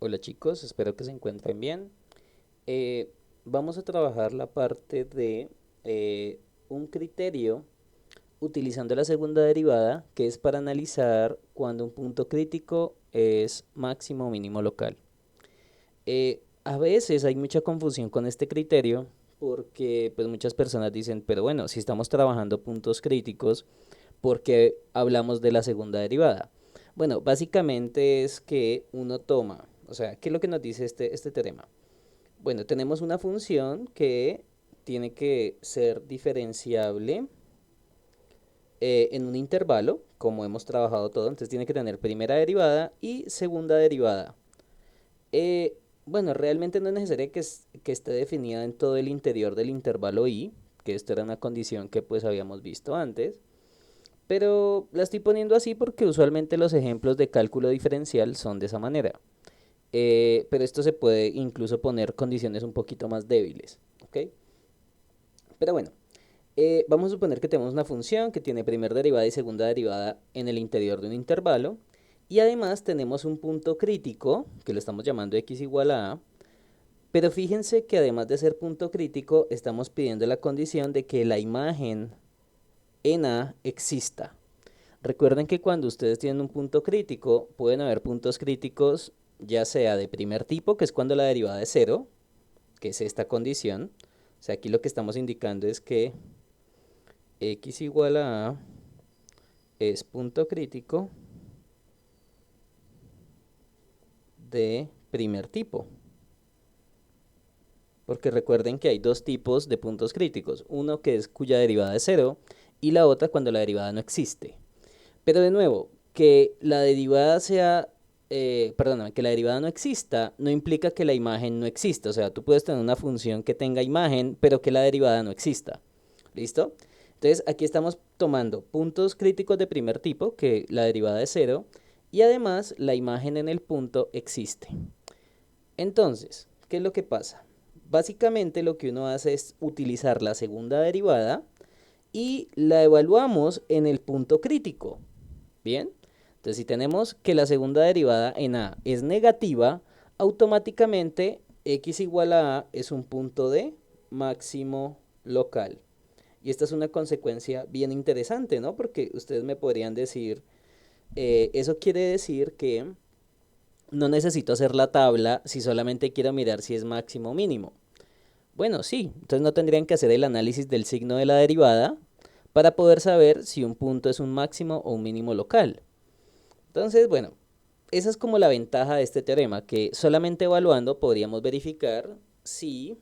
Hola chicos, espero que se encuentren bien. Eh, Vamos a trabajar la parte de un criterio utilizando la segunda derivada, que es para analizar cuando un punto crítico es máximo o mínimo local. A veces hay mucha confusión con este criterio porque pues muchas personas dicen, pero bueno, si estamos trabajando puntos críticos, ¿por qué hablamos de la segunda derivada? Bueno, básicamente es que uno toma, o sea, ¿qué es lo que nos dice este teorema? Bueno, tenemos una función que tiene que ser diferenciable en un intervalo, como hemos trabajado todo, entonces tiene que tener primera derivada y segunda derivada. Eh, bueno, realmente no es necesario que esté definida en todo el interior del intervalo i, que esto era una condición que pues habíamos visto antes, pero la estoy poniendo así porque usualmente los ejemplos de cálculo diferencial son de esa manera. Pero esto se puede incluso poner condiciones un poquito más débiles, ¿ok? Pero bueno, vamos a suponer que tenemos una función que tiene primera derivada y segunda derivada en el interior de un intervalo. Y además tenemos un punto crítico, que lo estamos llamando x igual a. Pero fíjense que además de ser punto crítico, estamos pidiendo la condición de que la imagen en A exista. Recuerden que cuando ustedes tienen un punto crítico, pueden haber puntos críticos ya sea de primer tipo, que es cuando la derivada es cero, que es esta condición. O sea, aquí lo que estamos indicando es que x igual a es punto crítico de primer tipo. Porque recuerden que hay dos tipos de puntos críticos. Uno que es cuya derivada es cero y la otra cuando la derivada no existe. Pero de nuevo, que la derivada sea, perdóname, que la derivada no exista no implica que la imagen no exista. O sea, tú puedes tener una función que tenga imagen, pero que la derivada no exista. ¿Listo? Entonces, aquí estamos tomando puntos críticos de primer tipo, que la derivada es cero, y además la imagen en el punto existe. Entonces, ¿qué es lo que pasa? Básicamente lo que uno hace es utilizar la segunda derivada y la evaluamos en el punto crítico. Bien, entonces si tenemos que la segunda derivada en A es negativa, automáticamente x igual a A es un punto de máximo local. Y esta es una consecuencia bien interesante, ¿no? Porque ustedes me podrían decir, eso quiere decir que no necesito hacer la tabla si solamente quiero mirar si es máximo o mínimo. Bueno, sí, entonces no tendrían que hacer el análisis del signo de la derivada para poder saber si un punto es un máximo o un mínimo local. Entonces, bueno, esa es como la ventaja de este teorema, que solamente evaluando podríamos verificar si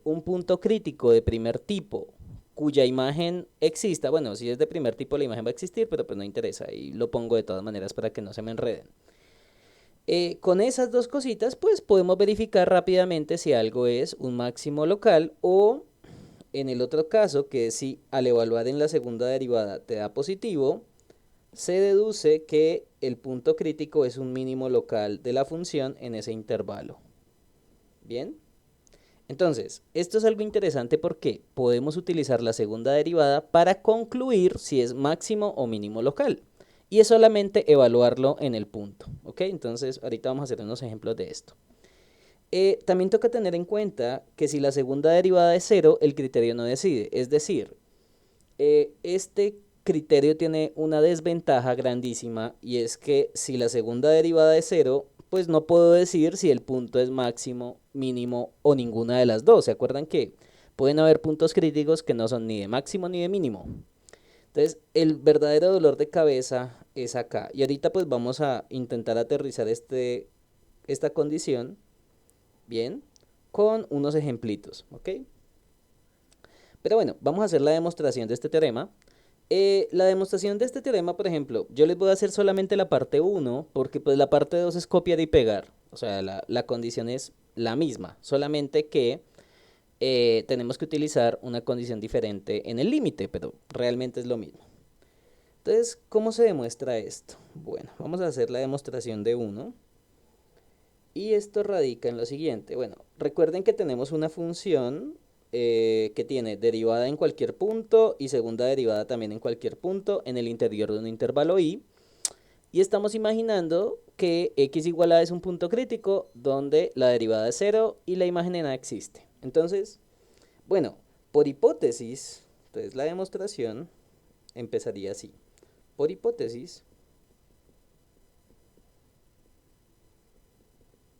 un punto crítico de primer tipo cuya imagen exista, bueno, si es de primer tipo la imagen va a existir, pero pues no interesa y lo pongo de todas maneras para que no se me enreden. Con esas dos cositas, pues podemos verificar rápidamente si algo es un máximo local o en el otro caso, que es si al evaluar en la segunda derivada te da positivo, se deduce que el punto crítico es un mínimo local de la función en ese intervalo. Bien, entonces, esto es algo interesante porque podemos utilizar la segunda derivada para concluir si es máximo o mínimo local. Y es solamente evaluarlo en el punto. ¿Ok? Entonces, ahorita vamos a hacer unos ejemplos de esto. También toca tener en cuenta que si la segunda derivada es cero, el criterio no decide. Es decir, este criterio tiene una desventaja grandísima y es que si la segunda derivada es cero, pues no puedo decir si el punto es máximo, mínimo o ninguna de las dos. ¿Se acuerdan que pueden haber puntos críticos que no son ni de máximo ni de mínimo? Entonces, el verdadero dolor de cabeza es acá. Y ahorita pues vamos a intentar aterrizar esta condición, bien, con unos ejemplitos, ¿ok? Pero bueno, vamos a hacer la demostración de este teorema. La demostración de este teorema, por ejemplo, yo les voy a hacer solamente la parte uno porque pues la parte 2 es copiar y pegar. O sea, la condición es la misma, solamente que tenemos que utilizar una condición diferente en el límite, pero realmente es lo mismo. Entonces, ¿cómo se demuestra esto? Bueno, vamos a hacer la demostración de uno. Y esto radica en lo siguiente. Bueno, recuerden que tenemos una función que tiene derivada en cualquier punto y segunda derivada también en cualquier punto en el interior de un intervalo i. Y estamos imaginando que x igual a es un punto crítico donde la derivada es cero y la imagen en A existe. Entonces, bueno, por hipótesis, entonces la demostración empezaría así. Por hipótesis,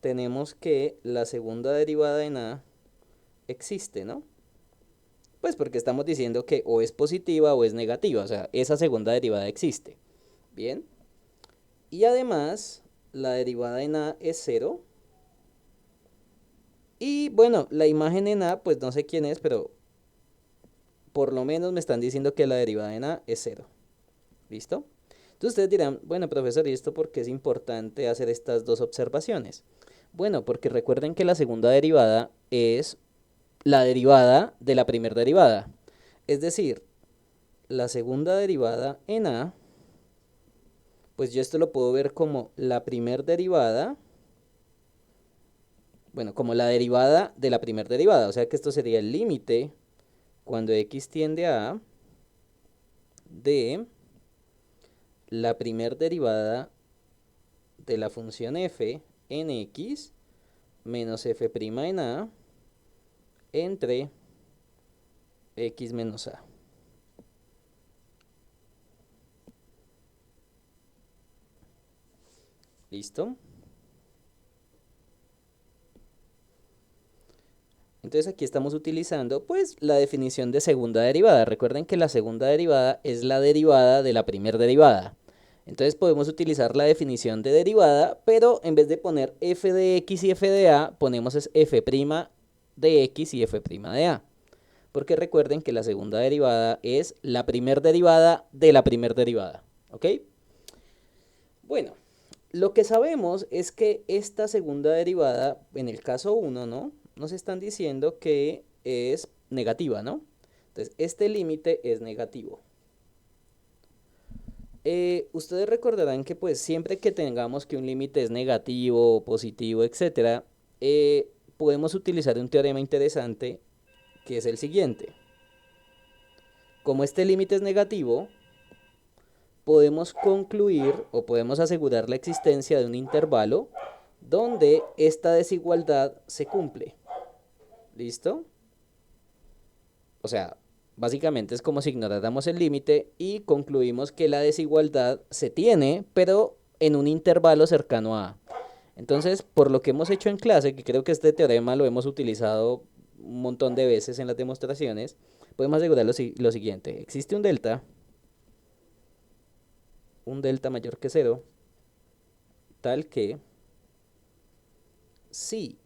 tenemos que la segunda derivada en A existe, ¿no? Pues porque estamos diciendo que o es positiva o es negativa, o sea, esa segunda derivada existe. Bien. Y además, la derivada en A es cero. Y bueno, la imagen en A, pues no sé quién es, pero por lo menos me están diciendo que la derivada en A es cero. ¿Listo? Entonces ustedes dirán, bueno, profesor, ¿y esto por qué es importante hacer estas dos observaciones? Bueno, porque recuerden que la segunda derivada es la derivada de la primera derivada. Es decir, la segunda derivada en A, pues yo esto lo puedo ver como la primera derivada, bueno, como la derivada de la primera derivada. O sea que esto sería el límite cuando x tiende a A de la primera derivada de la función f en x menos f' en A entre x menos A. ¿Listo? Entonces aquí estamos utilizando pues la definición de segunda derivada. Recuerden que la segunda derivada es la derivada de la primera derivada. Entonces podemos utilizar la definición de derivada, pero en vez de poner f de x y f de a, ponemos es f' de x y f' de a. Porque recuerden que la segunda derivada es la primera derivada de la primera derivada. ¿Ok? Bueno, lo que sabemos es que esta segunda derivada, en el caso 1, ¿no? Nos están diciendo que es negativa, ¿no? Entonces, este límite es negativo. Ustedes recordarán que pues siempre que tengamos que un límite es negativo, positivo, etcétera, podemos utilizar un teorema interesante que es el siguiente. Como este límite es negativo, podemos concluir o podemos asegurar la existencia de un intervalo donde esta desigualdad se cumple. ¿Listo? O sea, básicamente es como si ignoráramos el límite y concluimos que la desigualdad se tiene, pero en un intervalo cercano a A. Entonces, por lo que hemos hecho en clase, que creo que este teorema lo hemos utilizado un montón de veces en las demostraciones, podemos asegurar lo siguiente. Existe un delta mayor que cero, tal que si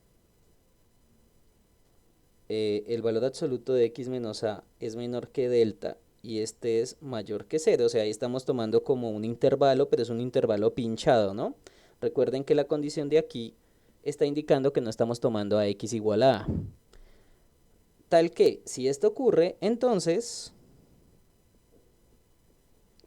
el valor absoluto de x menos a es menor que delta y este es mayor que cero, o sea, ahí estamos tomando como un intervalo, pero es un intervalo pinchado, ¿no? Recuerden que la condición de aquí está indicando que no estamos tomando a x igual a. Tal que, si esto ocurre, entonces,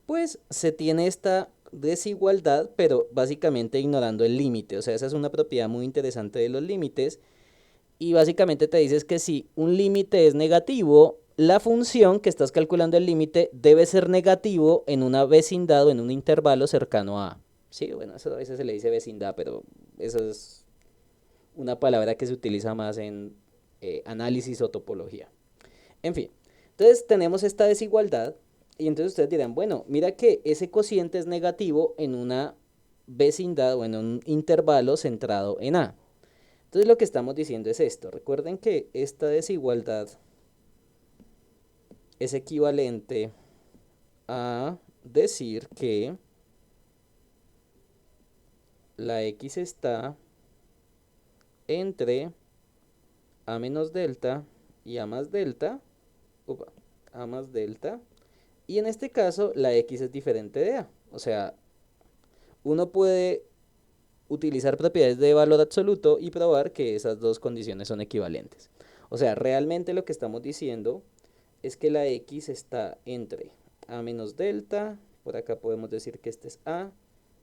pues se tiene esta desigualdad, pero básicamente ignorando el límite. O sea, esa es una propiedad muy interesante de los límites. Y básicamente te dices que si un límite es negativo, la función que estás calculando el límite debe ser negativo en una vecindad o en un intervalo cercano a. Sí, bueno, eso a veces se le dice vecindad, pero eso es una palabra que se utiliza más en análisis o topología. En fin, entonces tenemos esta desigualdad y entonces ustedes dirán, bueno, mira que ese cociente es negativo en una vecindad o en un intervalo centrado en A. Entonces lo que estamos diciendo es esto. Recuerden que esta desigualdad es equivalente a decir que la x está entre a menos delta y a más delta, a más delta, y en este caso la x es diferente de a. O sea, uno puede utilizar propiedades de valor absoluto y probar que esas dos condiciones son equivalentes. O sea, realmente lo que estamos diciendo es que la x está entre a menos delta, por acá podemos decir que este es a,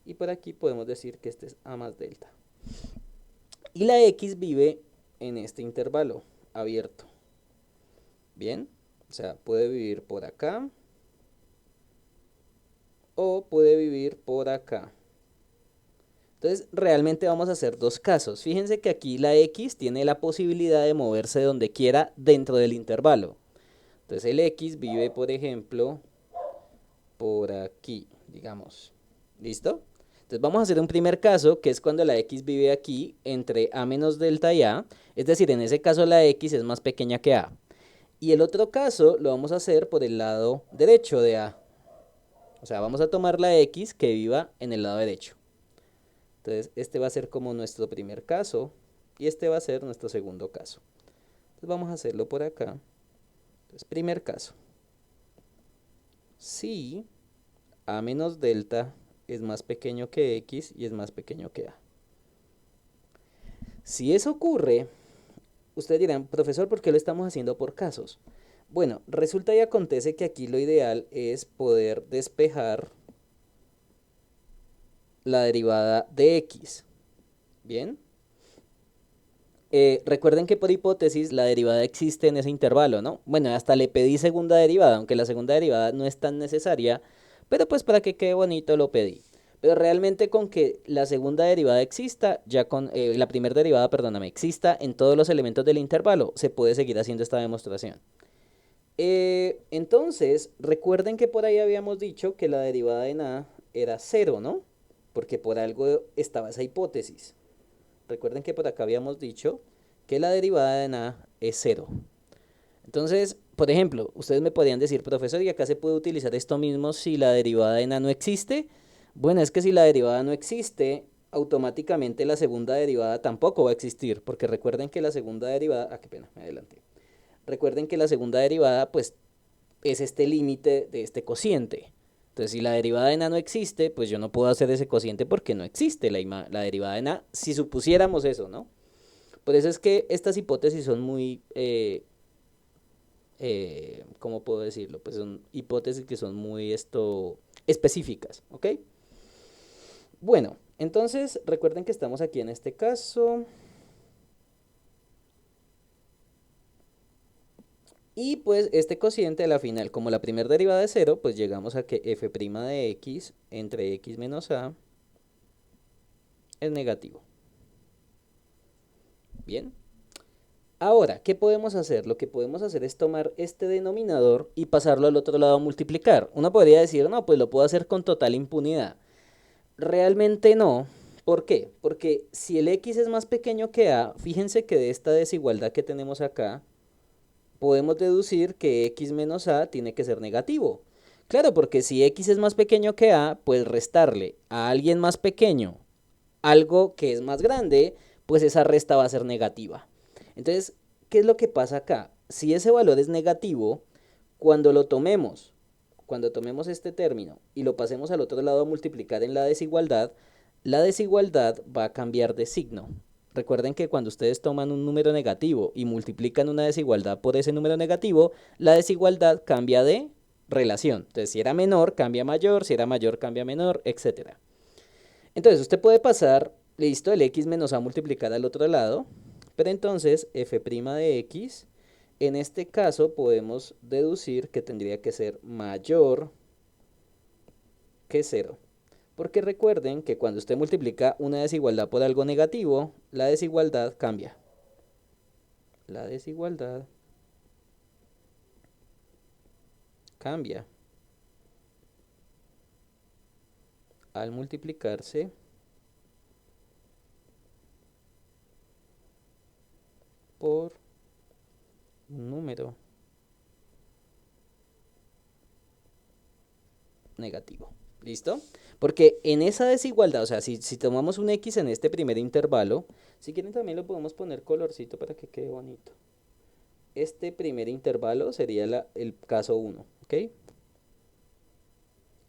y por aquí podemos decir que este es a más delta. Y la x vive en este intervalo abierto. Bien, o sea, puede vivir por acá o puede vivir por acá. Entonces, realmente vamos a hacer dos casos. Fíjense que aquí la x tiene la posibilidad de moverse donde quiera dentro del intervalo. Entonces, el x vive, por ejemplo, por aquí, digamos. ¿Listo? Entonces, vamos a hacer un primer caso, que es cuando la x vive aquí entre a menos delta y a. Es decir, en ese caso la x es más pequeña que a. Y el otro caso lo vamos a hacer por el lado derecho de a. O sea, vamos a tomar la x que viva en el lado derecho. Entonces, este va a ser como nuestro primer caso y este va a ser nuestro segundo caso. Entonces, vamos a hacerlo por acá. Entonces, primer caso. Si a menos delta es más pequeño que x y es más pequeño que a. Si eso ocurre, ustedes dirán, profesor, ¿por qué lo estamos haciendo por casos? Bueno, resulta y acontece que aquí lo ideal es poder despejar la derivada de x. ¿Bien? Recuerden que por hipótesis la derivada existe en ese intervalo, ¿no? Bueno, hasta le pedí segunda derivada, aunque la segunda derivada no es tan necesaria, pero pues para que quede bonito lo pedí. Pero realmente con que la segunda derivada exista, ya con la primera derivada, perdóname, exista en todos los elementos del intervalo, se puede seguir haciendo esta demostración. Entonces, recuerden que por ahí habíamos dicho que la derivada en a era cero, ¿no? Porque por algo estaba esa hipótesis. Recuerden que por acá habíamos dicho que la derivada de a es cero. Entonces, por ejemplo, ustedes me podrían decir, profesor, ¿y acá se puede utilizar esto mismo si la derivada de a no existe? Bueno, es que si la derivada no existe, automáticamente la segunda derivada tampoco va a existir, porque recuerden que la segunda derivada, qué pena, me adelanté. Recuerden que la segunda derivada, pues, es este límite de este cociente. Entonces, si la derivada de a no existe, pues yo no puedo hacer ese cociente porque no existe la derivada de a, si supusiéramos eso, ¿no? Por eso es que estas hipótesis son muy, ¿cómo puedo decirlo? Pues son hipótesis que son muy específicas, ¿ok? Bueno, entonces recuerden que estamos aquí en este caso. Y pues este cociente a la final, como la primera derivada es cero, pues llegamos a que f' de x entre x menos a es negativo. Bien. Ahora, ¿qué podemos hacer? Lo que podemos hacer es tomar este denominador y pasarlo al otro lado a multiplicar. Uno podría decir, no, pues lo puedo hacer con total impunidad. Realmente no. ¿Por qué? Porque si el x es más pequeño que a, fíjense que de esta desigualdad que tenemos acá, podemos deducir que x menos a tiene que ser negativo. Claro, porque si x es más pequeño que a, pues restarle a alguien más pequeño algo que es más grande, pues esa resta va a ser negativa. Entonces, ¿qué es lo que pasa acá? Si ese valor es negativo, cuando lo tomemos, cuando tomemos este término y lo pasemos al otro lado a multiplicar en la desigualdad va a cambiar de signo. Recuerden que cuando ustedes toman un número negativo y multiplican una desigualdad por ese número negativo, la desigualdad cambia de relación. Entonces, si era menor, cambia a mayor, si era mayor, cambia a menor, etcétera. Entonces, usted puede pasar, listo, el x menos a multiplicar al otro lado, pero entonces f' de x, en este caso podemos deducir que tendría que ser mayor que cero. Porque recuerden que cuando usted multiplica una desigualdad por algo negativo, la desigualdad cambia. La desigualdad cambia al multiplicarse por un número negativo. ¿Listo? Porque en esa desigualdad, o sea, si tomamos un x en este primer intervalo, si quieren también lo podemos poner colorcito para que quede bonito. Este primer intervalo sería el caso 1, ¿ok?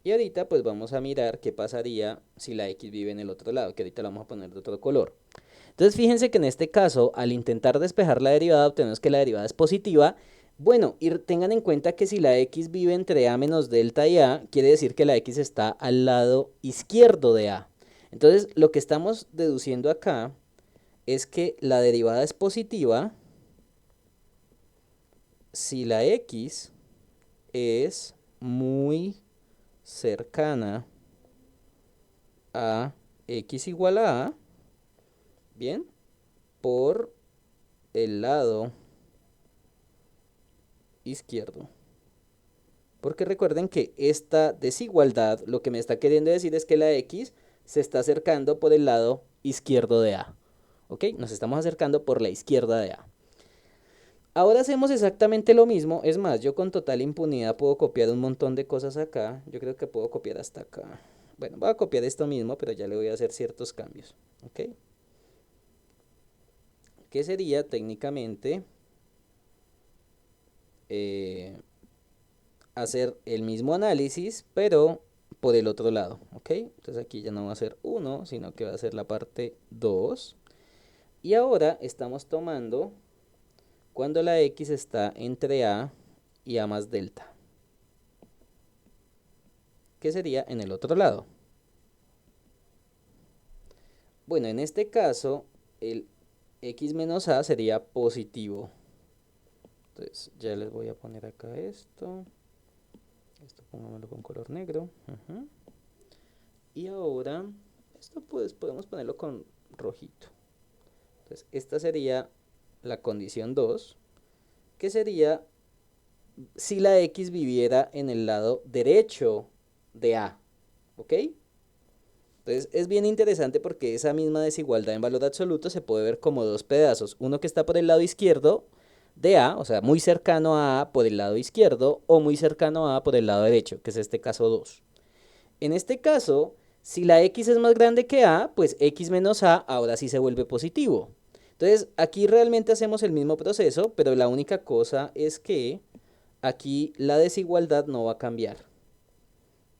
Y ahorita pues vamos a mirar qué pasaría si la x vive en el otro lado, que ahorita la vamos a poner de otro color. Entonces fíjense que en este caso, al intentar despejar la derivada, obtenemos que la derivada es positiva. Bueno, y tengan en cuenta que si la x vive entre a menos delta y a, quiere decir que la x está al lado izquierdo de a. Entonces, lo que estamos deduciendo acá es que la derivada es positiva si la x es muy cercana a x igual a, bien, por el lado izquierdo. Porque recuerden que esta desigualdad lo que me está queriendo decir es que la x se está acercando por el lado izquierdo de A. ¿Ok? Nos estamos acercando por la izquierda de A. Ahora hacemos exactamente lo mismo. Es más, yo con total impunidad puedo copiar un montón de cosas acá. Yo creo que puedo copiar hasta acá. Bueno, voy a copiar esto mismo, pero ya le voy a hacer ciertos cambios. ¿Ok? Que sería técnicamente hacer el mismo análisis, pero por el otro lado, ¿ok? Entonces aquí ya no va a ser 1, sino que va a ser la parte 2. Y ahora estamos tomando cuando la x está entre a y a más delta, que sería en el otro lado. Bueno, en este caso, el x menos a sería positivo. Entonces ya les voy a poner acá esto. Esto pongámoslo con color negro. Y ahora, esto pues podemos ponerlo con rojito. Entonces, esta sería la condición 2, que sería si la x viviera en el lado derecho de A. ¿Ok? Entonces, es bien interesante porque esa misma desigualdad en valor absoluto se puede ver como dos pedazos. Uno que está por el lado izquierdo de A, o sea, muy cercano a A por el lado izquierdo, o muy cercano a A por el lado derecho, que es este caso 2. En este caso, si la x es más grande que a, pues x menos a ahora sí se vuelve positivo. Entonces, aquí realmente hacemos el mismo proceso, pero la única cosa es que aquí la desigualdad no va a cambiar.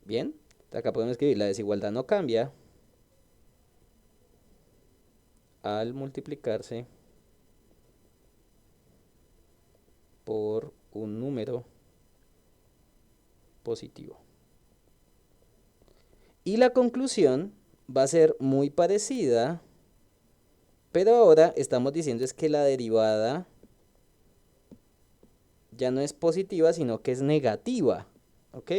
Bien, acá podemos escribir la desigualdad no cambia al multiplicarse por un número positivo. Y la conclusión va a ser muy parecida, pero ahora estamos diciendo es que la derivada ya no es positiva, sino que es negativa. ¿Ok?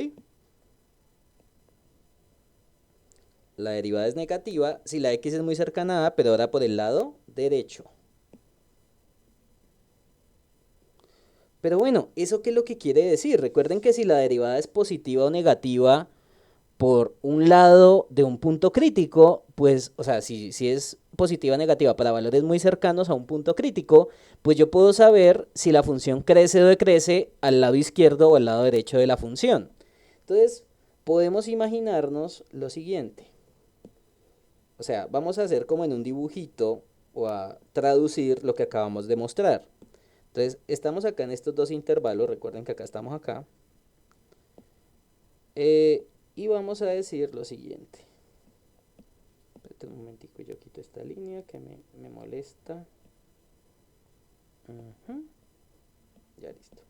La derivada es negativa si la x es muy cercana a A, pero ahora por el lado derecho. Pero bueno, ¿eso qué es lo que quiere decir? Recuerden que si la derivada es positiva o negativa por un lado de un punto crítico, pues, o sea, si es positiva o negativa para valores muy cercanos a un punto crítico, pues yo puedo saber si la función crece o decrece al lado izquierdo o al lado derecho de la función. Entonces, podemos imaginarnos lo siguiente. O sea, vamos a hacer como en un dibujito o a traducir lo que acabamos de mostrar. Entonces, estamos acá en estos dos intervalos, recuerden que acá estamos acá. Y vamos a decir lo siguiente. Espérate un momentico, yo quito esta línea que me molesta. Ya listo.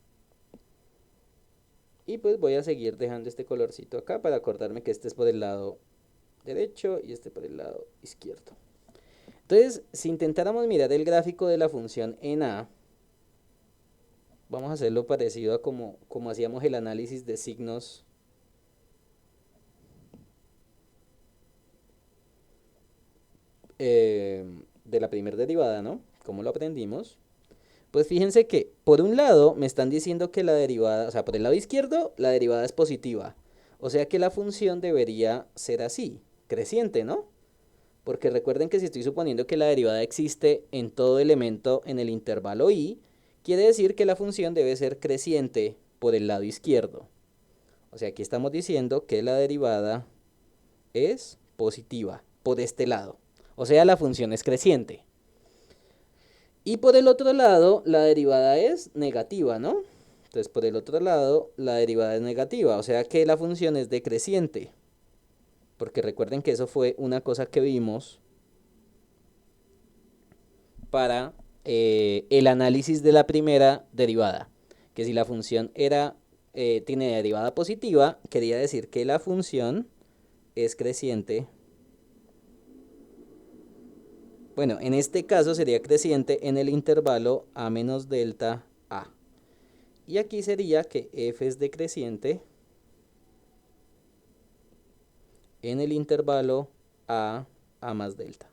Y pues voy a seguir dejando este colorcito acá para acordarme que este es por el lado derecho y este por el lado izquierdo. Entonces, si intentáramos mirar el gráfico de la función en A, vamos a hacerlo parecido a como hacíamos el análisis de signos de la primera derivada, ¿no? Como lo aprendimos. Pues fíjense que por un lado me están diciendo que la derivada, o sea, por el lado izquierdo la derivada es positiva. O sea que la función debería ser así, creciente, ¿no? Porque recuerden que si estoy suponiendo que la derivada existe en todo elemento en el intervalo i, quiere decir que la función debe ser creciente por el lado izquierdo. O sea, aquí estamos diciendo que la derivada es positiva por este lado. O sea, la función es creciente. Y por el otro lado, la derivada es negativa, ¿no? Entonces, por el otro lado, la derivada es negativa. O sea que la función es decreciente. Porque recuerden que eso fue una cosa que vimos para el análisis de la primera derivada. Que si la función tiene derivada positiva, quería decir que la función es creciente. Bueno, en este caso sería creciente en el intervalo a menos delta a. Y aquí sería que f es decreciente en el intervalo a A más delta.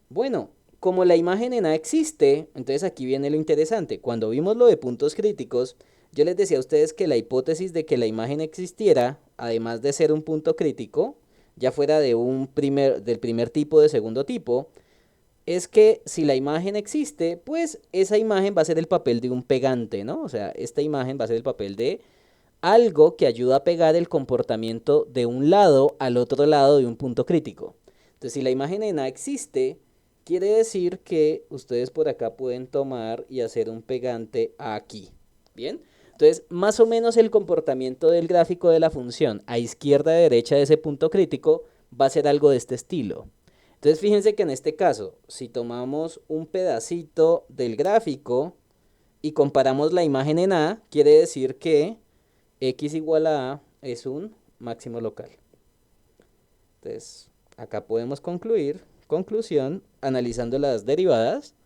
Bueno, como la imagen en A existe, entonces aquí viene lo interesante. Cuando vimos lo de puntos críticos, yo les decía a ustedes que la hipótesis de que la imagen existiera, además de ser un punto crítico, ya fuera de del primer tipo o de segundo tipo, es que si la imagen existe, pues esa imagen va a ser el papel de un pegante, ¿no? O sea, esta imagen va a ser el papel de algo que ayuda a pegar el comportamiento de un lado al otro lado de un punto crítico. Entonces, si la imagen en A existe, quiere decir que ustedes por acá pueden tomar y hacer un pegante aquí. ¿Bien? Entonces, más o menos el comportamiento del gráfico de la función a izquierda y derecha de ese punto crítico va a ser algo de este estilo. Entonces, fíjense que en este caso, si tomamos un pedacito del gráfico y comparamos la imagen en A, quiere decir que x igual a es un máximo local. Entonces, acá podemos concluir, conclusión, analizando las derivadas,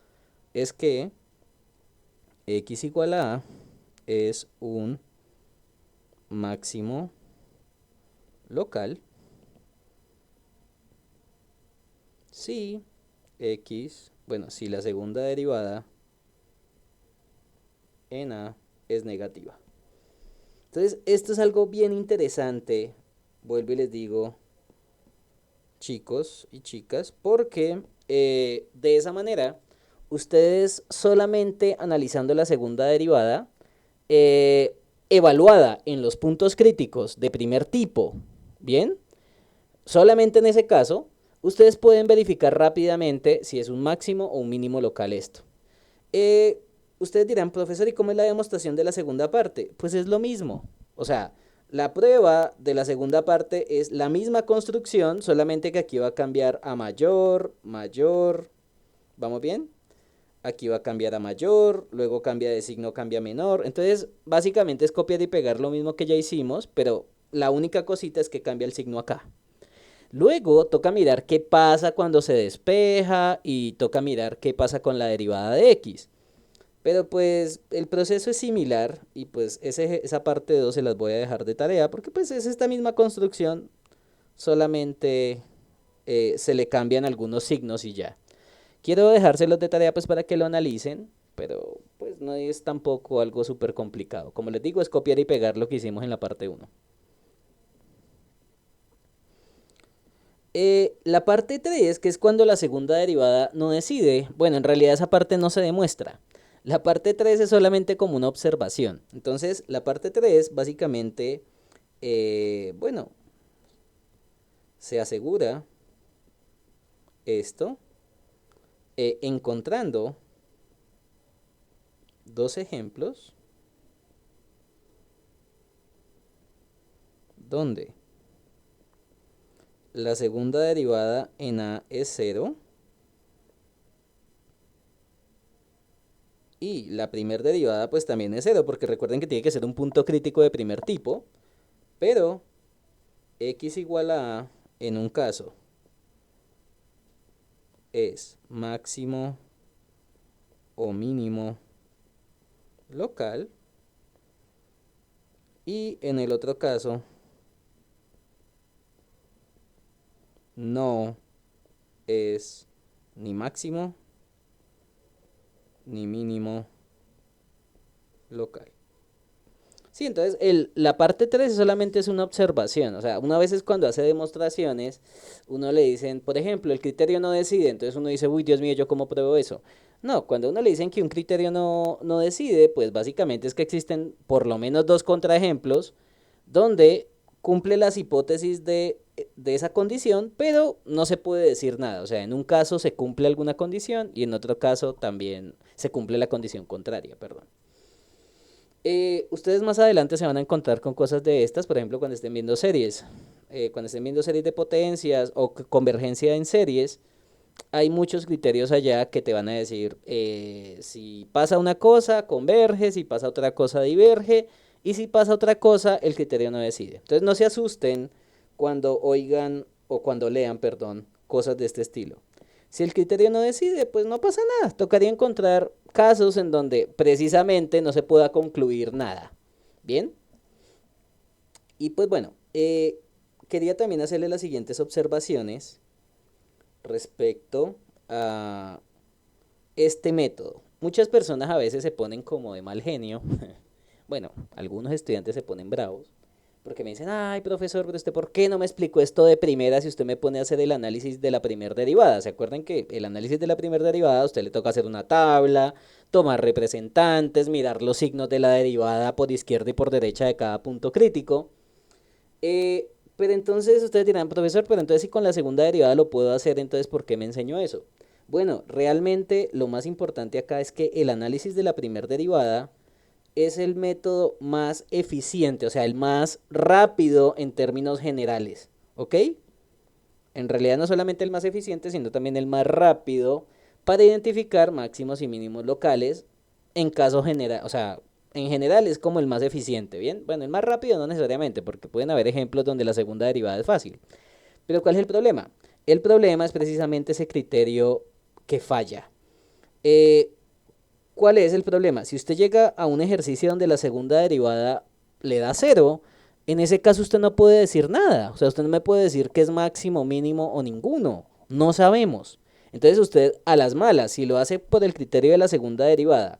es que x igual a es un máximo local si x, bueno, si la segunda derivada en A es negativa. Entonces, esto es algo bien interesante, vuelvo y les digo, chicos y chicas, porque de esa manera, ustedes solamente analizando la segunda derivada, evaluada en los puntos críticos de primer tipo, ¿bien? Solamente en ese caso, ustedes pueden verificar rápidamente si es un máximo o un mínimo local esto. Eh, Ustedes dirán, profesor, ¿y cómo es la demostración de la segunda parte? Pues es lo mismo. O sea, la prueba de la segunda parte es la misma construcción, solamente que aquí va a cambiar a mayor, mayor. ¿Vamos bien? Aquí va a cambiar a mayor, luego cambia de signo, cambia a menor. Entonces, básicamente es copiar y pegar lo mismo que ya hicimos, pero la única cosita es que cambia el signo acá. Luego toca mirar qué pasa cuando se despeja y toca mirar qué pasa con la derivada de x. Pero pues el proceso es similar y pues esa parte 2 se las voy a dejar de tarea porque pues es esta misma construcción, solamente se le cambian algunos signos y ya. Quiero dejárselos de tarea pues para que lo analicen, pero pues no es tampoco algo súper complicado. Como les digo, es copiar y pegar lo que hicimos en la parte uno. La parte 3, que es cuando la segunda derivada no decide, bueno, en realidad esa parte no se demuestra. La parte 3 es solamente como una observación. Entonces, la parte 3 básicamente, bueno, se asegura esto encontrando dos ejemplos donde la segunda derivada en A es 0 y la primera derivada pues también es 0, porque recuerden que tiene que ser un punto crítico de primer tipo, pero x igual a en un caso es máximo o mínimo local y en el otro caso no es ni máximo ni mínimo local. Sí, entonces la parte 3 solamente es una observación, o sea, una vez es cuando hace demostraciones, uno le dicen, por ejemplo, el criterio no decide, entonces uno dice, uy, Dios mío, ¿yo cómo pruebo eso? No, cuando uno le dicen que un criterio no decide, pues básicamente es que existen por lo menos dos contraejemplos donde cumple las hipótesis de esa condición, pero no se puede decir nada, o sea, en un caso se cumple alguna condición y en otro caso también se cumple la condición contraria, perdón. Ustedes más adelante se van a encontrar con cosas de estas, por ejemplo, cuando estén viendo series. Cuando estén viendo series de potencias o convergencia en series, hay muchos criterios allá que te van a decir si pasa una cosa, converge, si pasa otra cosa, diverge, y si pasa otra cosa, el criterio no decide. Entonces no se asusten cuando oigan o cuando lean, perdón, cosas de este estilo. Si el criterio no decide, pues no pasa nada. Tocaría encontrar casos en donde precisamente no se pueda concluir nada. ¿Bien? Y pues bueno, quería también hacerle las siguientes observaciones. respecto a este método. Muchas personas a veces se ponen como de mal genio. Bueno, algunos estudiantes se ponen bravos porque me dicen, ay, profesor, pero usted, ¿por qué no me explicó esto de primera si usted me pone a hacer el análisis de la primera derivada? ¿Se acuerdan que el análisis de la primera derivada a usted le toca hacer una tabla, tomar representantes, mirar los signos de la derivada por izquierda y por derecha de cada punto crítico? Pero entonces ustedes dirán, profesor, pero entonces si con la segunda derivada lo puedo hacer, entonces ¿por qué me enseñó eso? Bueno, realmente lo más importante acá es que el análisis de la primera derivada es el método más eficiente, o sea, el más rápido en términos generales, ¿ok? En realidad no solamente el más eficiente, sino también el más rápido para identificar máximos y mínimos locales en caso general, o sea, en general es como el más eficiente, ¿bien? Bueno, el más rápido no necesariamente, porque pueden haber ejemplos donde la segunda derivada es fácil. Pero ¿cuál es el problema? El problema es precisamente ese criterio que falla. Eh, ¿Cuál es el problema? Si usted llega a un ejercicio donde la segunda derivada le da cero, en ese caso usted no puede decir nada. O sea, usted no me puede decir que es máximo, mínimo o ninguno. No sabemos. Entonces usted a las malas, si lo hace por el criterio de la segunda derivada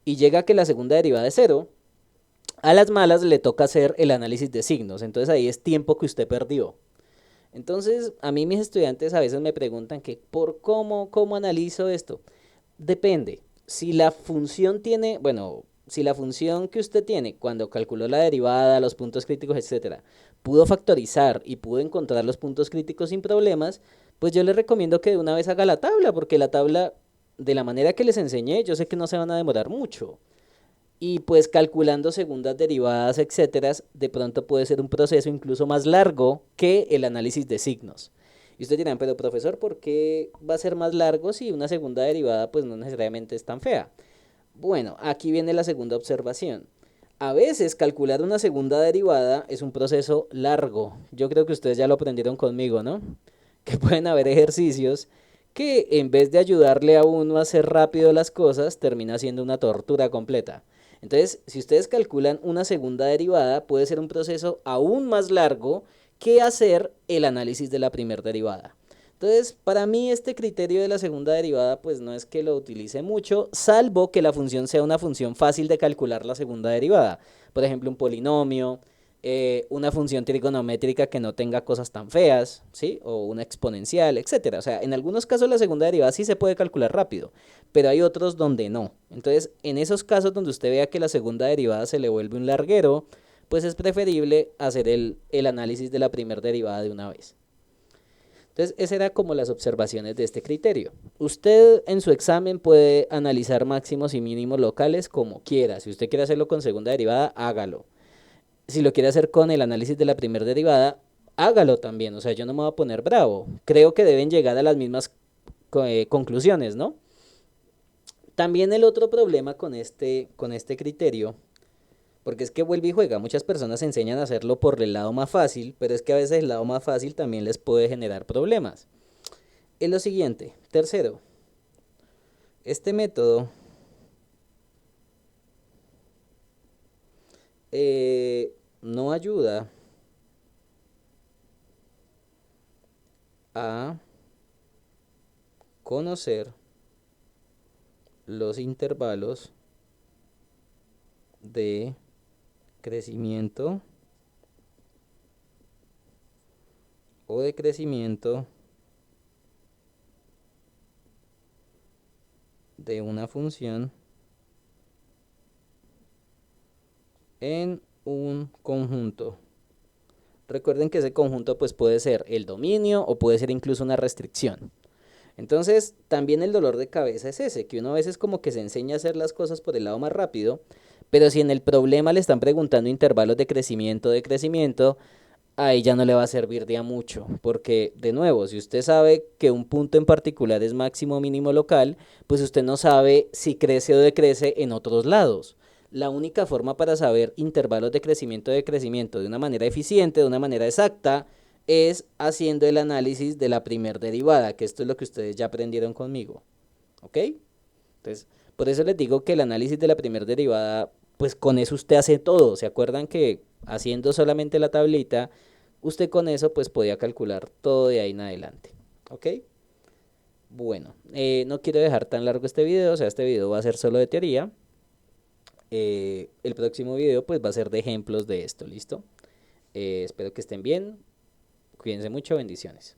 y llega a que la segunda derivada es cero, a las malas le toca hacer el análisis de signos. Entonces ahí es tiempo que usted perdió. Entonces a mí mis estudiantes a veces me preguntan que por cómo analizo esto. Depende. Si la función tiene, bueno, si la función que usted tiene cuando calculó la derivada, los puntos críticos, etcétera, pudo factorizar y pudo encontrar los puntos críticos sin problemas, pues yo les recomiendo que de una vez haga la tabla, porque la tabla, de la manera que les enseñé, yo sé que no se van a demorar mucho. Y pues calculando segundas derivadas, etcétera, de pronto puede ser un proceso incluso más largo que el análisis de signos. Y ustedes dirán, pero profesor, ¿por qué va a ser más largo si una segunda derivada pues no necesariamente es tan fea? Bueno, aquí viene la segunda observación. A veces calcular una segunda derivada es un proceso largo. Yo creo que ustedes ya lo aprendieron conmigo, ¿no? Que pueden haber ejercicios que en vez de ayudarle a uno a hacer rápido las cosas, termina siendo una tortura completa. Entonces, si ustedes calculan una segunda derivada, puede ser un proceso aún más largo que hacer el análisis de la primera derivada. Entonces, para mí este criterio de la segunda derivada, pues no es que lo utilice mucho, salvo que la función sea una función fácil de calcular la segunda derivada. Por ejemplo, un polinomio, una función trigonométrica que no tenga cosas tan feas, ¿sí? O una exponencial, etcétera. O sea, en algunos casos la segunda derivada sí se puede calcular rápido, pero hay otros donde no. Entonces, en esos casos donde usted vea que la segunda derivada se le vuelve un larguero, pues es preferible hacer el análisis de la primera derivada de una vez. Entonces, esas eran como las observaciones de este criterio. Usted en su examen puede analizar máximos y mínimos locales como quiera. Si usted quiere hacerlo con segunda derivada, hágalo. Si lo quiere hacer con el análisis de la primera derivada, hágalo también. O sea, yo no me voy a poner bravo. Creo que deben llegar a las mismas conclusiones, ¿no? También el otro problema con este criterio, porque es que vuelve y juega, muchas personas enseñan a hacerlo por el lado más fácil, pero es que a veces el lado más fácil también les puede generar problemas. Es lo siguiente, tercero, este método no ayuda a conocer los intervalos de crecimiento o de crecimiento de una función en un conjunto. Recuerden que ese conjunto pues puede ser el dominio o puede ser incluso una restricción. Entonces, también el dolor de cabeza es ese, que uno a veces como que se enseña a hacer las cosas por el lado más rápido, pero si en el problema le están preguntando intervalos de crecimiento, ahí ya no le va a servir de a mucho, porque de nuevo, si usted sabe que un punto en particular es máximo o mínimo local, pues usted no sabe si crece o decrece en otros lados. La única forma para saber intervalos de crecimiento de una manera eficiente, de una manera exacta, es haciendo el análisis de la primer derivada, que esto es lo que ustedes ya aprendieron conmigo. ¿Ok? Entonces, por eso les digo que el análisis de la primera derivada, pues con eso usted hace todo. ¿Se acuerdan que haciendo solamente la tablita, usted con eso pues podía calcular todo de ahí en adelante? ¿Ok? Bueno, no quiero dejar tan largo este video, o sea, este video va a ser solo de teoría. El próximo video pues va a ser de ejemplos de esto, ¿listo? Espero que estén bien, cuídense mucho, bendiciones.